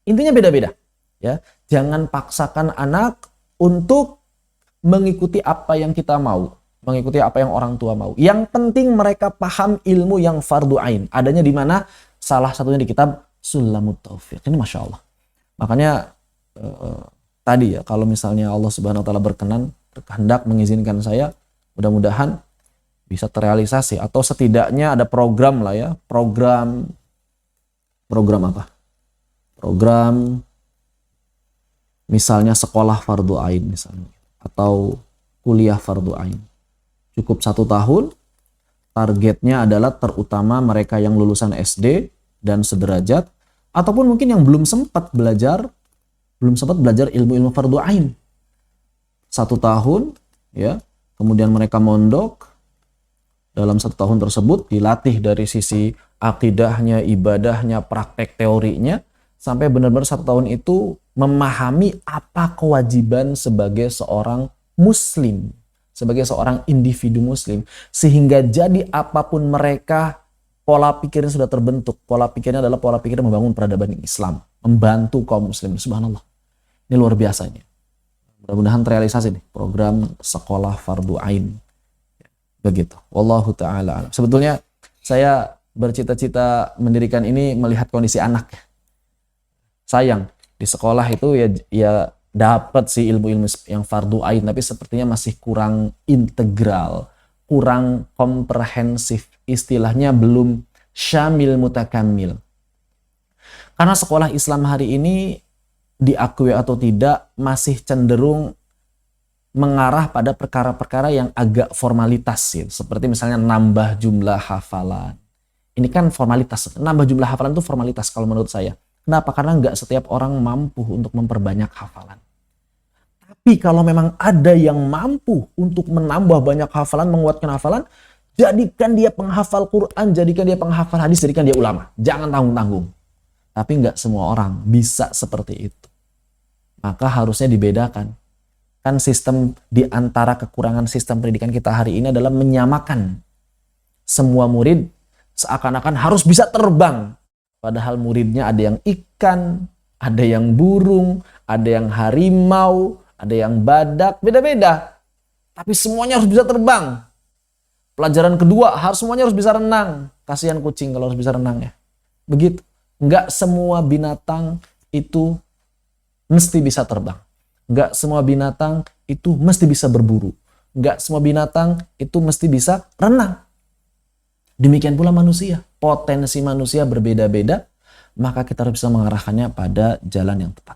Intinya beda-beda. Ya, jangan paksakan anak untuk mengikuti apa yang kita mau, mengikuti apa yang orang tua mau. Yang penting mereka paham ilmu yang fardu ain. Adanya di mana? Salah satunya di kitab Sulamut Taufiq. Ini Masya Allah. Makanya tadi ya, kalau misalnya Allah Subhanahu Wa Taala berkehendak mengizinkan saya, mudah-mudahan bisa terrealisasi, atau setidaknya ada program lah ya, program apa? Program misalnya sekolah fardu ain misalnya, atau kuliah fardu ain. Cukup 1 tahun, targetnya adalah terutama mereka yang lulusan SD dan sederajat, ataupun mungkin yang belum sempat belajar ilmu-ilmu fardu ain. 1 tahun, ya, kemudian mereka mondok. Dalam 1 tahun tersebut dilatih dari sisi akidahnya, ibadahnya, praktek teorinya, sampai benar-benar 1 tahun itu memahami apa kewajiban sebagai seorang muslim, sebagai seorang individu muslim, sehingga jadi apapun mereka, pola pikirnya sudah terbentuk. Pola pikirnya adalah pola pikir membangun peradaban Islam, membantu kaum muslim. Subhanallah, ini luar biasanya. Mudah-mudahan terrealisasi nih program sekolah fardu ain. Begitu. Wallahu ta'ala alam. Sebetulnya saya bercita-cita mendirikan ini melihat kondisi anak. Sayang, di sekolah itu ya dapat sih ilmu-ilmu yang fardu ain, tapi sepertinya masih kurang integral, kurang komprehensif. Istilahnya belum syamil mutakamil. Karena sekolah Islam hari ini, diakui atau tidak, masih cenderung mengarah pada perkara-perkara yang agak formalitas sih. Seperti misalnya nambah jumlah hafalan. Ini kan formalitas. Nambah jumlah hafalan itu formalitas kalau menurut saya. Kenapa? Karena nggak setiap orang mampu untuk memperbanyak hafalan. Tapi kalau memang ada yang mampu untuk menambah banyak hafalan, menguatkan hafalan, jadikan dia penghafal Quran, jadikan dia penghafal hadis, jadikan dia ulama. Jangan tanggung-tanggung. Tapi nggak semua orang bisa seperti itu. Maka harusnya dibedakan. Kan sistem di antara kekurangan sistem pendidikan kita hari ini adalah menyamakan semua murid seakan-akan harus bisa terbang. Padahal muridnya ada yang ikan, ada yang burung, ada yang harimau, ada yang badak, beda-beda. Tapi semuanya harus bisa terbang. Pelajaran kedua, semuanya harus bisa renang. Kasihan kucing kalau harus bisa renang ya. Begitu. Enggak semua binatang itu mesti bisa terbang. Enggak semua binatang itu mesti bisa berburu. Enggak semua binatang itu mesti bisa renang. Demikian pula manusia. Potensi manusia berbeda-beda, maka kita harus bisa mengarahkannya pada jalan yang tepat.